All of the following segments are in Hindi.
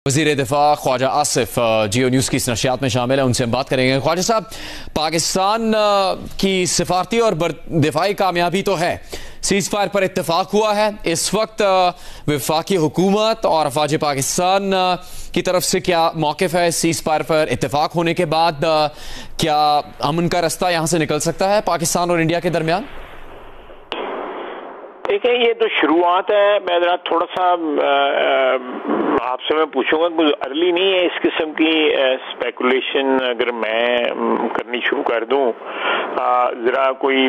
वज़ीर दिफा ख्वाजा आसिफ जियो न्यूज़ की इस नशियात में शामिल है, उनसे हम बात करेंगे। ख्वाजा साहब, पाकिस्तान की सिफारती और दिफाई कामयाबी तो है, सीज़ फायर पर इत्तेफाक हुआ है। इस वक्त वफाकी हुकूमत और अफवाज पाकिस्तान की तरफ से क्या मौक़िफ़ है सीज़ फायर पर इत्तेफाक होने के बाद? क्या अमन का रास्ता यहाँ से निकल सकता है पाकिस्तान और इंडिया के दरमियान? देखिए, ये तो शुरुआत है। मैं जरा थोड़ा सा आपसे मैं पूछूंगा, कुछ अर्ली नहीं है इस किस्म की स्पेकुलेशन अगर मैं करनी शुरू कर दूं? जरा कोई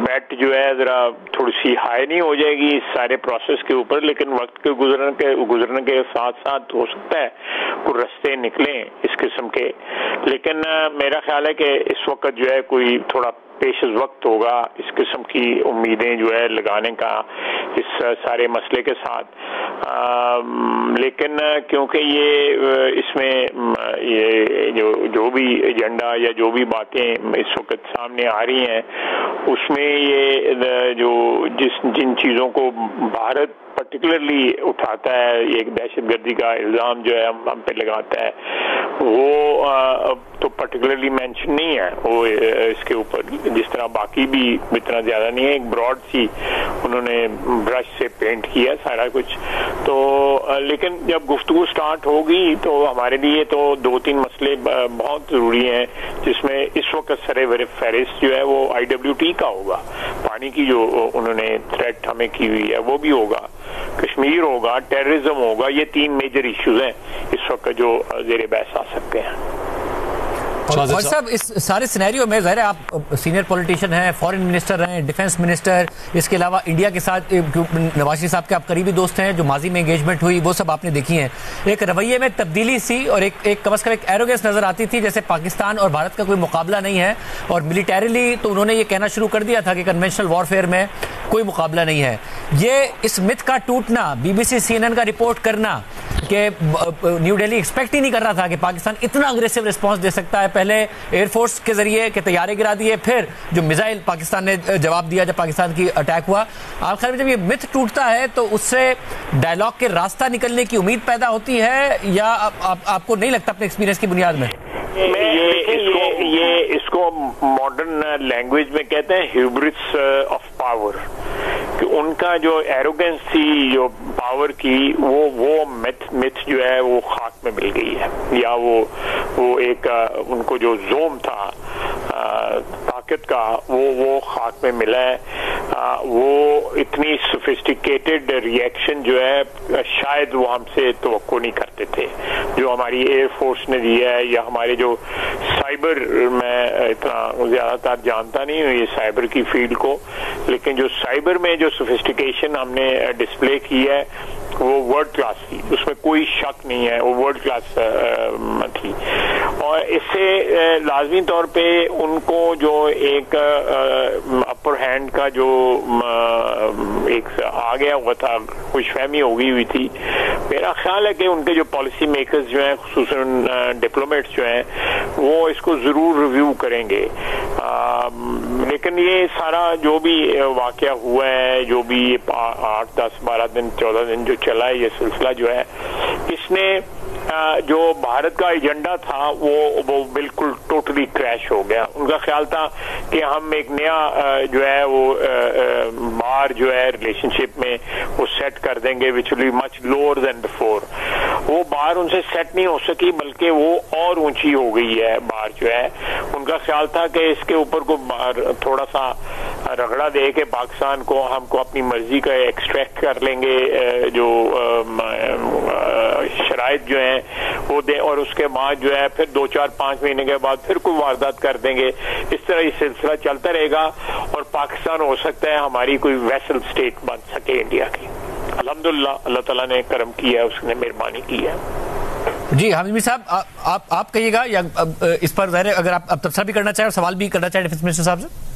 बेट जो है जरा थोड़ी सी हाई नहीं हो जाएगी इस सारे प्रोसेस के ऊपर? लेकिन वक्त के गुजरने के साथ साथ हो सकता है कुछ रास्ते निकलें इस किस्म के। लेकिन मेरा ख्याल है कि इस वक्त जो है कोई थोड़ा पेश वक्त होगा इस किस्म की उम्मीदें जो है लगाने का इस सारे मसले के साथ। लेकिन क्योंकि ये इसमें ये जो भी एजेंडा या जो भी बातें इस वक्त सामने आ रही हैं उसमें ये जिन चीज़ों को भारत पर्टिकुलरली उठाता है, एक दहशतगर्दी का इल्ज़ाम जो है हम पे लगाता है, वो तो पर्टिकुलरली मेंशन नहीं है वो इसके ऊपर, जिस तरह बाकी भी इतना ज़्यादा नहीं है। एक ब्रॉड सी उन्होंने ब्रश से पेंट किया सारा कुछ। तो लेकिन जब गुफ्तगू स्टार्ट होगी तो हमारे लिए तो 2-3 मसले बहुत ज़रूरी हैं, जिसमें इस वक्त सरे फहरिस्त जो है वो IWT का होगा, पानी की जो उन्होंने थ्रेट हमें की हुई है वो भी होगा, कश्मीर होगा, टेररिज्म होगा। ये 3 मेजर इश्यूज हैं इस वक्त जो ज़ेरे बहस आ सकते हैं। और साहब, इस सारे सिनेरियो में ज़ाहिर है आप सीनियर पॉलिटिशियन हैं, फॉरेन मिनिस्टर हैं, डिफेंस मिनिस्टर, इसके अलावा इंडिया के साथ नवाज शरीफ साहब के आप करीबी दोस्त हैं, जो माजी में एंगेजमेंट हुई वो सब आपने देखी है। एक रवैये में तब्दीली सी और एक कम से कम एक एरोगेंस नजर आती थी, जैसे पाकिस्तान और भारत का कोई मुकाबला नहीं है। और मिलिटरीली तो उन्होंने ये कहना शुरू कर दिया था कि कन्वेंशनल वॉरफेयर में कोई मुकाबला नहीं है। ये इस मिथ का टूटना, BBC CNN का रिपोर्ट करना कि न्यू दिल्ली एक्सपेक्ट ही नहीं कर रहा था कि पाकिस्तान इतना अग्रेसिव रिस्पांस दे सकता है। पहले एयरफोर्स के जरिए के तैयारे गिरा दिए, फिर जो मिसाइल पाकिस्तान ने जवाब दिया जब पाकिस्तान की अटैक हुआ। आखिर में जब ये मिथ टूटता है तो उससे डायलॉग के रास्ता निकलने की उम्मीद पैदा होती है, या आपको नहीं लगता अपने एक्सपीरियंस की बुनियाद में? ये इसको मॉडर्न लैंग्वेज में कहते हैं ह्यूब्रिस ऑफ पावर, कि उनका जो एरोगेंस थी जो पावर की वो मिथ जो है वो खाक में मिल गई है, या वो एक उनको जो जोम था ताकत का वो खाक में मिला है। वो इतनी सोफिस्टिकेटेड रिएक्शन जो है शायद वो हमसे तवक्को नहीं करते थे, जो हमारी एयरफोर्स ने दिया है, या हमारे जो साइबर, मैं इतना ज़्यादातर जानता नहीं हूँ ये साइबर की फील्ड को, लेकिन जो साइबर में जो सोफिस्टिकेशन हमने डिस्प्ले की है वो वर्ल्ड क्लास थी, उसमें कोई शक नहीं है, वो वर्ल्ड क्लास थी। और इससे लाजमी तौर पे उनको जो एक अपर हैंड का जो एक आ गया हुआ था, खुशफहमी हो गई हुई थी। मेरा ख्याल है कि उनके जो पॉलिसी मेकर्स जो हैं, खुसूसन डिप्लोमेट्स जो हैं, वो इसको ज़रूर रिव्यू करेंगे। लेकिन ये सारा जो भी वाकया हुआ है, जो भी 8, 10, 12 दिन, 14 दिन जो चला है ये सिलसिला जो है, इसने जो भारत का एजेंडा था वो बिल्कुल टोटली क्रैश हो गया। उनका ख्याल था कि हम एक नया जो है वो बार जो है रिलेशनशिप में वो सेट कर देंगे, which will be much lower than before. वो बार उनसे सेट नहीं हो सकी, बल्कि वो और ऊंची हो गई है बार जो है। उनका ख्याल था कि इसके ऊपर को थोड़ा सा रगड़ा दे के पाकिस्तान को हमको अपनी मर्जी का एक्सट्रैक्ट कर लेंगे, जो शराइत जो है वो दे, और उसके बाद जो है फिर 2, 4, 5 महीने के बाद फिर कोई वारदात कर देंगे। इस तरह ये सिलसिला चलता रहेगा और पाकिस्तान हो सकता है हमारी कोई वेसल स्टेट बन सके इंडिया की। अल्हम्दुलिल्लाह, अल्लाह ताला ने करम किया है, उसने मेहरबानी की है। जी हामिद साहब, आप कहिएगा, या इस पर ज़ाहिर अगर आप तबसरा भी करना चाहें और सवाल भी करना चाहें डिफेंस मिनिस्टर साहब से।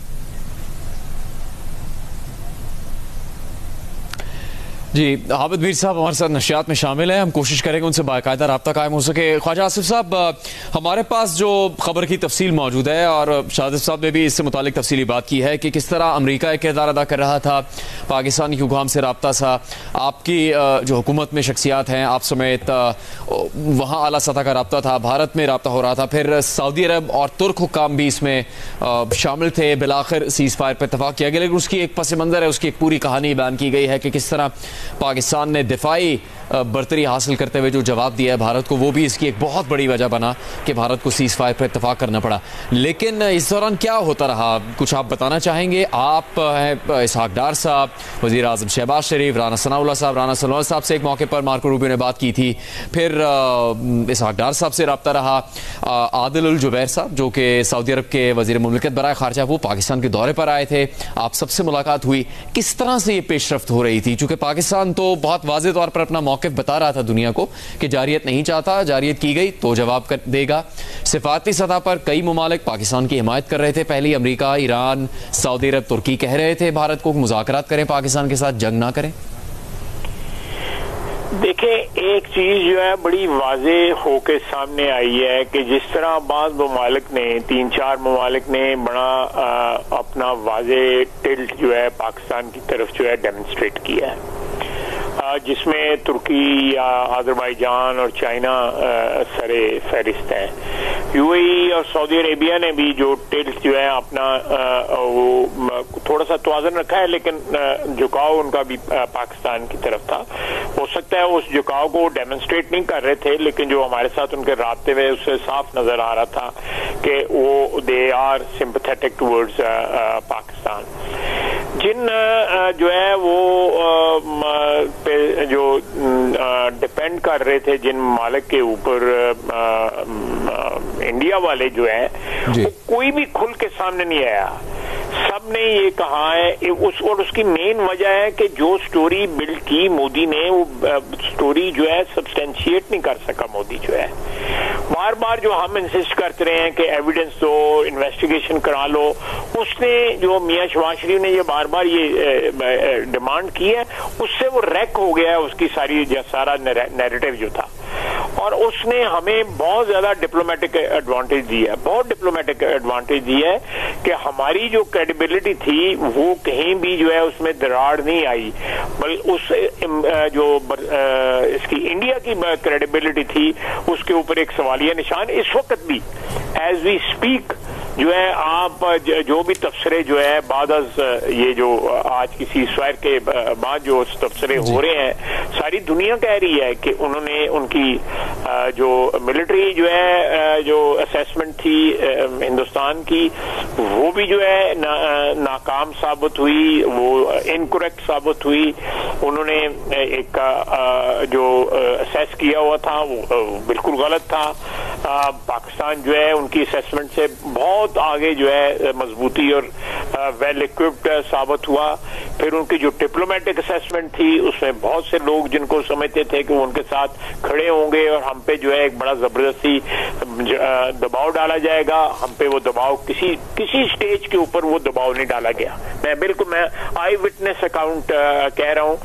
जी, हामिद मीर साहब हमारे साथ नशियात में शामिल हैं। हम कोशिश करेंगे उनसे बाकायदा रब्ता कायम हो सके। ख्वाजा आसिफ साहब, हमारे पास जो खबर की तफसील मौजूद है और शाहिद साहब ने भी इससे मुतालिक तफसीली बात की है कि किस तरह अमरीका एक किरदार अदा कर रहा था, पाकिस्तान की हुकाम से रब्ता था, आपकी जो हुकूमत में शख्सियात हैं आप समेत वहाँ आला सतह का रब्ता था, भारत में रब्ता हो रहा था, फिर सऊदी अरब और तुर्क हुकाम भी इसमें शामिल थे। बिलाखिर सीज़ फायर पर इतफाक़ किया गया, लेकिन उसकी एक पस मंज़र है, उसकी एक पूरी कहानी बयान की गई है कि किस तरह पाकिस्तान ने दिफाई बर्तरी हासिल करते हुए जो जवाब दिया है भारत को, वो भी इसकी एक बहुत बड़ी वजह बना कि भारत को सीज़ फायर पर इतफाक़ करना पड़ा। लेकिन इस दौरान क्या होता रहा, कुछ आप बताना चाहेंगे? आप हैं इसहाक डार साहब, वज़ीर आज़म शहबाज शरीफ, राना सनाउल्लाह साहब, राना सनाउल्लाह साहब से एक मौके पर मार्को रूबियो ने बात की थी, फिर इसहाक डार साहब से रब्ता रहा, आदिल उल जुबैर साहब जो कि सऊदी अरब के वज़ीर मुमलिकत बराए ख़ारजा, वो पाकिस्तान के दौरे पर आए थे, आप सबसे मुलाकात हुई। किस तरह से ये पेशरफ्त हो रही थी? चूँकि पाकिस्तान तो बहुत वाज़े तौर पर अपना मौक़िफ़ बता रहा था दुनिया को कि जारियत नहीं चाहता, जारियत की गई तो जवाब कर देगा। सिफारती सतह पर कई ममालिक पाकिस्तान की हिमायत कर रहे थे, पहले अमरीका, ईरान, सऊदी अरब, तुर्की कह रहे थे भारत को मुज़ाकरात करें, पाकिस्तान के साथ जंग ना करें। देखिए, एक चीज जो है बड़ी वाजे होके सामने आई है कि जिस तरह बाज़ ममालिक ने, 3-4 ममालिक ने बड़ा अपना वाजे टिल्ट जो है पाकिस्तान की तरफ जो है डेमोन्स्ट्रेट किया है, जिसमें तुर्की या अज़रबैजान और चाइना सरे फहरिस्त हैं। यूएई और सऊदी अरेबिया ने भी जो टिल्ट जो है अपना वो थोड़ा सा तवाज़ुन रखा है, लेकिन झुकाव उनका भी पाकिस्तान की तरफ था। हो सकता है उस झुकाव को डेमोन्स्ट्रेट नहीं कर रहे थे, लेकिन जो हमारे साथ उनके राब्ते हुए उससे साफ नजर आ रहा था कि वो they are sympathetic towards Pakistan. जिन जो है वो पे जो डिपेंड कर रहे थे जिन मालिक के ऊपर इंडिया वाले जो है, वो कोई भी खुल के सामने नहीं आया। सब ने ये कहा है और उसकी मेन वजह है कि जो स्टोरी बिल्ड की मोदी ने, वो स्टोरी जो है सब्सटेंशिएट नहीं कर सका मोदी जो है। बार बार जो हम इंसिस्ट करते रहे हैं कि एविडेंस दो, इन्वेस्टिगेशन करा लो, उसने जो मियां शहबाज शरीफ ने ये बार बार ये डिमांड की है, उससे वो रैक हो गया है उसकी सारा नैरेटिव जो था, और उसने हमें बहुत ज्यादा डिप्लोमेटिक एडवांटेज दी है, बहुत डिप्लोमेटिक एडवांटेज दी है कि हमारी जो क्रेडिबिलिटी थी वो कहीं भी जो है उसमें दरार नहीं आई, बल्कि उस जो इसकी इंडिया की क्रेडिबिलिटी थी उसके ऊपर एक सवालिया निशान इस वक्त भी एज वी स्पीक जो है। आप जो भी तबसरे जो है बाद ये जो आज की सीज़फायर के बाद जो तबसरे हो रहे हैं, सारी दुनिया कह रही है कि उन्होंने उनकी जो मिलिट्री जो है जो असेसमेंट थी हिंदुस्तान की, वो भी जो है नाकाम साबित हुई, वो इनकरेक्ट साबित हुई। उन्होंने एक जो असेस किया हुआ था वो बिल्कुल गलत था। पाकिस्तान जो है उनकी असेसमेंट से बहुत आगे जो है मजबूती और वेल इक्विप्ड साबित हुआ। फिर उनकी जो डिप्लोमेटिक असेसमेंट थी उसमें बहुत से लोग जिनको समझते थे कि वो उनके साथ खड़े होंगे और हम पे जो है एक बड़ा जबरदस्ती दबाव डाला जाएगा, हम पे वो दबाव किसी स्टेज के ऊपर वो दबाव नहीं डाला गया। मैं आई विटनेस अकाउंट कह रहा हूँ।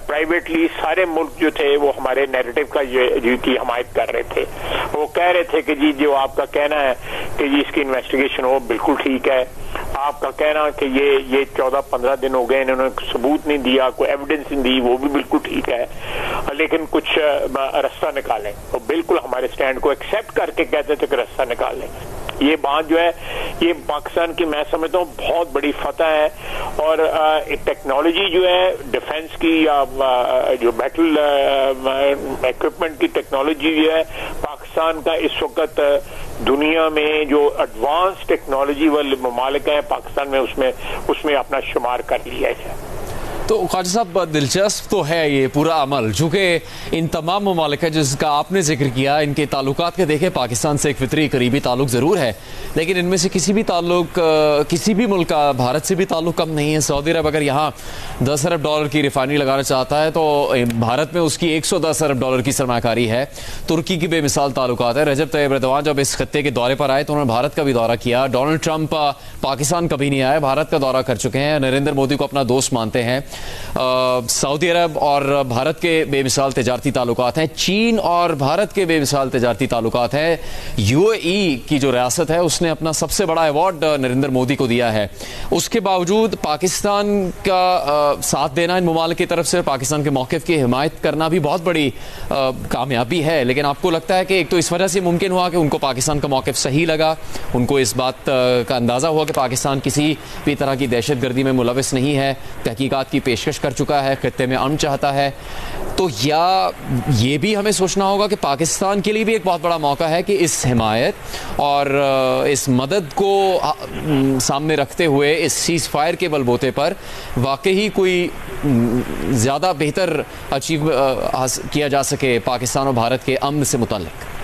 प्राइवेटली सारे मुल्क जो थे वो हमारे नैरेटिव का की हमायत कर रहे थे। वो कह रहे थे कि जी जो आपका कहना है कि जी इसकी इन्वेस्टिगेशन हो बिल्कुल ठीक है, आपका कहना कि ये 14-15 दिन हो गए इन्होंने सबूत नहीं दिया, कोई एविडेंस नहीं दी, वो भी बिल्कुल ठीक है, लेकिन कुछ रास्ता निकालें। तो बिल्कुल हमारे स्टैंड को एक्सेप्ट करके कहते थे कि रास्ता निकाल लें। ये बात जो है ये पाकिस्तान की मैं समझता हूँ बहुत बड़ी फतह है, और टेक्नोलॉजी जो है डिफेंस की या जो बैटल इक्विपमेंट की टेक्नोलॉजी जो है पाकिस्तान का इस वक्त दुनिया में जो एडवांस टेक्नोलॉजी वाले ममालिक हैं पाकिस्तान में उसमें अपना शुमार कर लिया है। तो ख्वाजा साहब दिलचस्प तो है ये पूरा अमल, चूँकि इन तमाम ममालिक है जिसका आपने जिक्र किया, इनके ताल्लुकात के देखें पाकिस्तान से एक फितरी करीबी ताल्लुक ज़रूर है, लेकिन इनमें से किसी भी ताल्लुक किसी भी मुल्क का भारत से भी ताल्लुक कम नहीं है। सऊदी अरब अगर यहाँ $10 अरब की रिफाइनरी लगाना चाहता है तो भारत में उसकी $110 अरब की सरमाकारी है। तुर्की की बेमिसाल ताल्लुकात है। रजब तैयब एर्दोगान जब इस खत्ते के दौरे पर आए तो उन्होंने भारत का भी दौरा किया। डोनाल्ड ट्रंप पाकिस्तान कभी नहीं आए, भारत का दौरा कर चुके हैं, नरेंद्र मोदी को अपना दोस्त मानते हैं। सऊदी अरब और भारत के बेमिसाल तजारती ताल्लुकात हैं, चीन और भारत के बेमिसाल तजारती ताल्लुकात हैं। यूएई की जो रियासत है उसने अपना सबसे बड़ा अवार्ड नरेंद्र मोदी को दिया है। उसके बावजूद पाकिस्तान का साथ देना इन मुमालिक की तरफ से, पाकिस्तान के मौक़िफ़ की हिमायत करना भी बहुत बड़ी कामयाबी है। लेकिन आपको लगता है कि एक तो इस वजह से मुमकिन हुआ कि उनको पाकिस्तान का मौक़िफ़ सही लगा, उनको इस बात का अंदाज़ा हुआ कि पाकिस्तान किसी भी तरह की दहशत गर्दी में मुलविस नहीं है, तहकीकात की पेशकश कर चुका है, खित्ते में अमन चाहता है, तो या ये भी हमें सोचना होगा कि पाकिस्तान के लिए भी एक बहुत बड़ा मौका है कि इस हिमायत और इस मदद को सामने रखते हुए इस सीज़ फायर के बलबूते पर वाकई कोई ज़्यादा बेहतर अचीव किया जा सके पाकिस्तान और भारत के अमन से मुताल्लिक।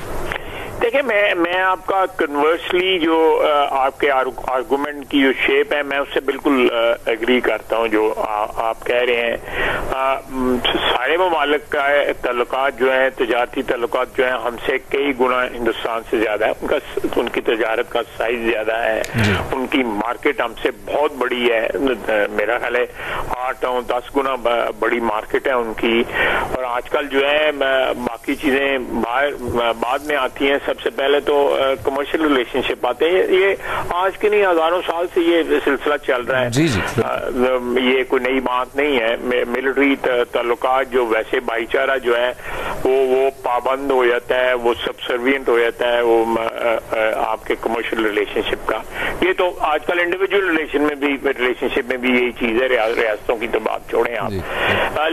देखिए, मैं आपका कन्वर्सली जो आपके आर्गूमेंट की जो शेप है, मैं उससे बिल्कुल एग्री करता हूं जो आप कह रहे हैं। सारे ममालिक का तल्लुकात जो है, तजारती तल्लुकात जो है, हमसे कई गुना हिंदुस्तान से ज्यादा है। उनकी तजारत का साइज ज्यादा है, उनकी मार्केट हमसे बहुत बड़ी है। मेरा ख्याल है 8-10 गुना बड़ी मार्केट है उनकी। और आजकल जो है बाकी चीजें बाद में आती हैं। सबसे पहले तो कमर्शियल रिलेशनशिप आते हैं। ये आज के नहीं, हजारों साल से ये सिलसिला चल रहा है। जी जी। ये कोई नई बात नहीं है। मिलिट्री ताल्लुकात जो वैसे भाईचारा जो है वो पाबंद हो जाता है, वो सबसर्वियंट हो जाता है वो आपके कमर्शियल रिलेशनशिप का। ये तो आजकल इंडिविजुअल रिलेशनशिप में भी यही चीज है। रियासतों की तो बात छोड़ें आप।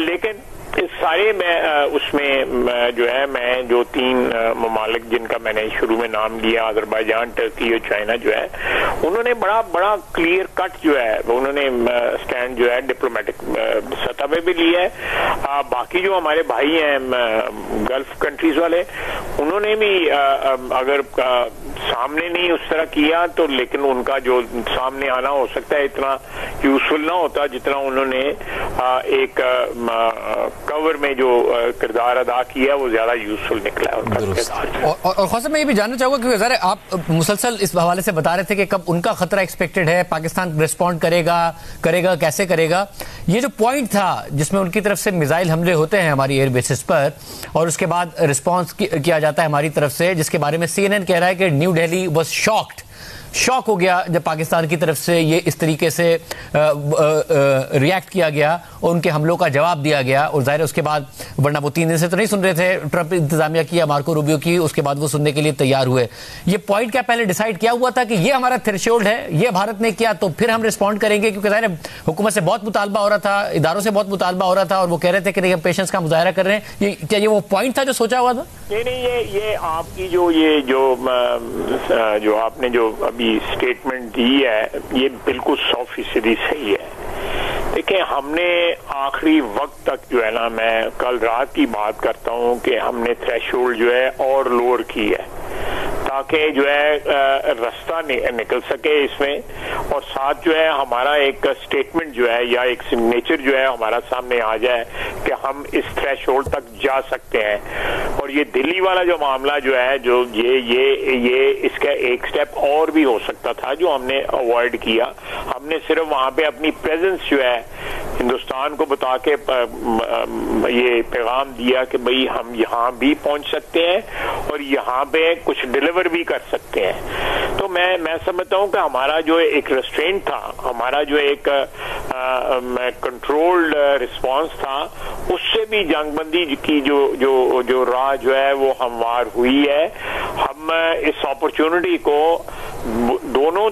लेकिन इस सारे में उसमें जो है, मैं जो 3 ममालिक जिनका मैंने शुरू में नाम लिया, अजरबैजान, टर्की और चाइना जो है, उन्होंने बड़ा क्लियर कट जो है उन्होंने स्टैंड जो है डिप्लोमेटिक सतह पे भी लिया है। बाकी जो हमारे भाई हैं गल्फ कंट्रीज वाले, उन्होंने भी अगर सामने नहीं उस तरह किया तो, लेकिन उनका जो सामने आना हो सकता है इतना यूजफुल ना होता जितना उन्होंने एक कवर में जो किरदार अदा किया वो ज्यादा यूजफुल निकला है उनका किरदार। और खास मैं ये भी जानना चाहूंगा क्योंकि ज़रा आप मुसलसल इस हवाले से बता रहे थे कि कब उनका खतरा एक्सपेक्टेड है, पाकिस्तान रिस्पॉन्ड करेगा कैसे करेगा। ये जो पॉइंट था जिसमें उनकी तरफ से मिसाइल हमले होते हैं हमारी एयर बेसिस पर और उसके बाद रिस्पॉन्स किया जाता है हमारी तरफ से, जिसके बारे में CNN कह रहा है कि न्यू दिल्ली वाज शॉक हो गया जब पाकिस्तान की तरफ से ये इस तरीके से रिएक्ट किया गया और उनके हमलों का जवाब दिया गया। और जाहिर है उसके बाद, वरना वो 3 दिन से तो नहीं सुन रहे थे ट्रंप इंतजामिया की या मार्को रूबियो की, उसके बाद वो सुनने के लिए तैयार हुए। ये पॉइंट क्या पहले डिसाइड किया हुआ था कि ये हमारा थ्रेशोल्ड है, ये भारत ने किया तो फिर हम रिस्पॉन्ड करेंगे? क्योंकि जाहिर है हुकूमत से बहुत मुतालबा हो रहा था, इदारों से बहुत मुतालबा हो रहा था और वो कह रहे थे कि नहीं हम पेशेंस का मुजाहरा कर रहे हैं। क्या ये वो पॉइंट था जो सोचा हुआ था? नहीं, ये आपकी जो आपने जो अभी स्टेटमेंट दी है ये बिल्कुल 100% सही है। देखिए, हमने आखिरी वक्त तक जो है ना, मैं कल रात की बात करता हूँ कि हमने थ्रेशोल्ड जो है और लोअर की है ताकि जो है रास्ता निकल सके इसमें, और साथ जो है हमारा एक स्टेटमेंट जो है या एक सिग्नेचर जो है हमारा सामने आ जाए कि हम इस थ्रेशोल्ड तक जा सकते हैं। और ये दिल्ली वाला जो मामला जो है, जो ये इसका एक स्टेप और भी हो सकता था जो हमने अवॉइड किया। हमने सिर्फ वहां पे अपनी प्रेजेंस जो है हिंदुस्तान को बता के ये पैगाम दिया कि भाई हम यहाँ भी पहुंच सकते हैं और यहाँ पे कुछ डिलीवर भी कर सकते हैं। तो मैं समझता हूँ कि हमारा जो एक रेस्ट्रेंट था, हमारा जो एक कंट्रोल्ड रिस्पांस था, उससे भी जंगबंदी की जो राह जो है वो हमवार हुई है। हम इस अपॉर्चुनिटी को दोनों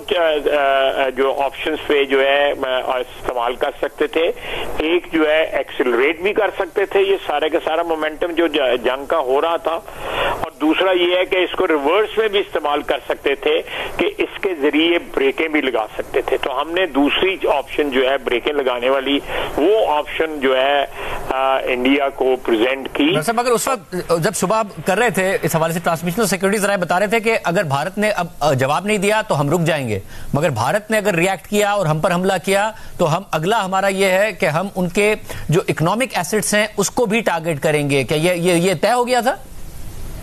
जो ऑप्शंस पे जो है इस्तेमाल कर सकते थे। एक जो है एक्सिलरेट भी कर सकते थे ये सारे का सारा मोमेंटम जो जंग का हो रहा था, और दूसरा ये है कि इसको रिवर्स में भी इस्तेमाल कर सकते थे कि इसके जरिए ब्रेकें भी लगा सकते थे। तो हमने दूसरी ऑप्शन जो है ब्रेकें लगाने वाली, वो ऑप्शन जो है इंडिया को प्रेजेंट की। मगर उस वक्त जब सुबह कर रहे थे इस हवाले से ट्रांसमिशन सिक्योरिटी जरा बता रहे थे कि अगर भारत ने अब जवाब नहीं दिया तो हम रुक जाएंगे, मगर भारत ने अगर रिएक्ट किया और हम पर हमला किया तो हम अगला हमारा ये है कि हम उनके जो इकोनॉमिक एसेट्स हैं उसको भी टारगेट करेंगे। क्या ये तय हो गया था?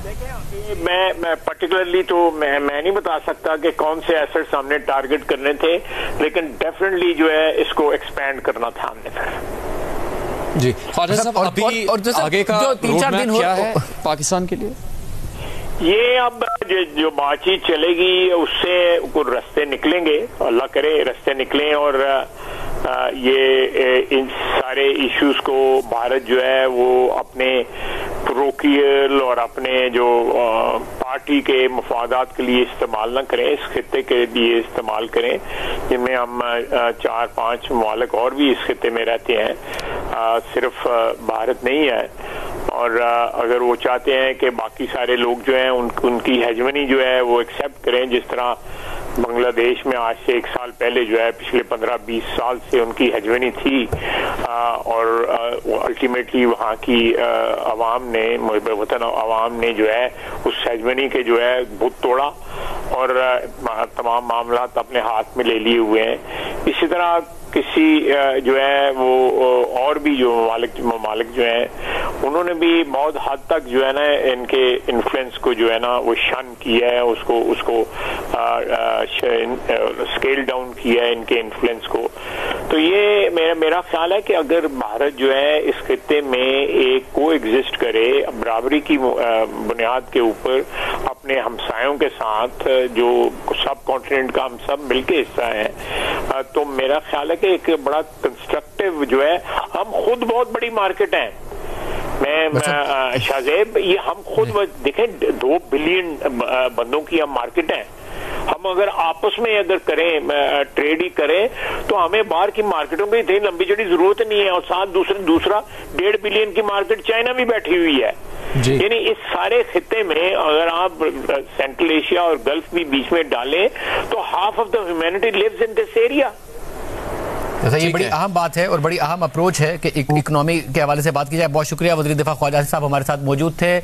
देखिए, मैं पर्टिकुलरली तो मैं नहीं बता सकता कि कौन से एसेट्स हमने टारगेट करने थे, लेकिन डेफिनेटली जो है इसको एक्सपैंड करना था हमने फिर। जी ख्वाजा साहब, अभी आगे का जो 3-4 दिन क्या है पाकिस्तान के लिए? ये अब जो बातचीत चलेगी उससे कुछ रास्ते निकलेंगे, अल्लाह करे रास्ते निकलें, और ये इन सारे इश्यूज को भारत जो है वो अपने प्रोकियल और अपने जो पार्टी के मफादात के लिए इस्तेमाल ना करें, इस खित्ते के लिए इस्तेमाल करें, जिनमें हम 4-5 ममालिक और भी इस खित्ते में रहते हैं, सिर्फ भारत नहीं है। और अगर वो चाहते हैं कि बाकी सारे लोग जो हैं उनकी हेजमनी जो है वो एक्सेप्ट करें, जिस तरह बांग्लादेश में आज से 1 साल पहले जो है पिछले 15-20 साल से उनकी हेजमनी थी, और अल्टीमेटली वहाँ की अवाम ने, वतन अवाम ने जो है उस हेजमनी के जो है बुत तोड़ा और तमाम मामला अपने हाथ में ले लिए हुए हैं। इसी तरह किसी जो है वो और भी जो ममालिक जो हैं उन्होंने भी बहुत हद तक जो है ना इनके इन्फ्लुएंस को जो है ना वो शन किया है, उसको स्केल डाउन किया है इनके इन्फ्लुएंस को। तो ये मेरा ख्याल है कि अगर भारत जो है इस खित्ते में एक को एग्जिस्ट करे बराबरी की बुनियाद के ऊपर अपने हमसायों के साथ, जो सब कॉन्टिनेंट का हम सब मिलके हिस्सा है, तो मेरा ख्याल है कि एक बड़ा कंस्ट्रक्टिव जो है, हम खुद बहुत बड़ी मार्केट है। मैं शाहजेब, ये हम खुद देखें 2 बिलियन बंदों की हम मार्केट है। हम अगर आपस में अगर करें, ट्रेड ही करें, तो हमें बाहर की मार्केटों की इतनी लंबी चौड़ी जरूरत नहीं है। और साथ दूसरा 1.5 बिलियन की मार्केट चाइना भी बैठी हुई है। यानी इस सारे खित्ते में अगर आप सेंट्रल एशिया और गल्फ भी बीच में डालें तो half of the humanity lives in this area. जैसा ये बड़ी अहम बात है और बड़ी अहम अप्रोच है कि इकोनॉमी के हवाले से बात की जाए। बहुत शुक्रिया, वज़ीर दिफा ख्वाजा साहब हमारे साथ मौजूद थे।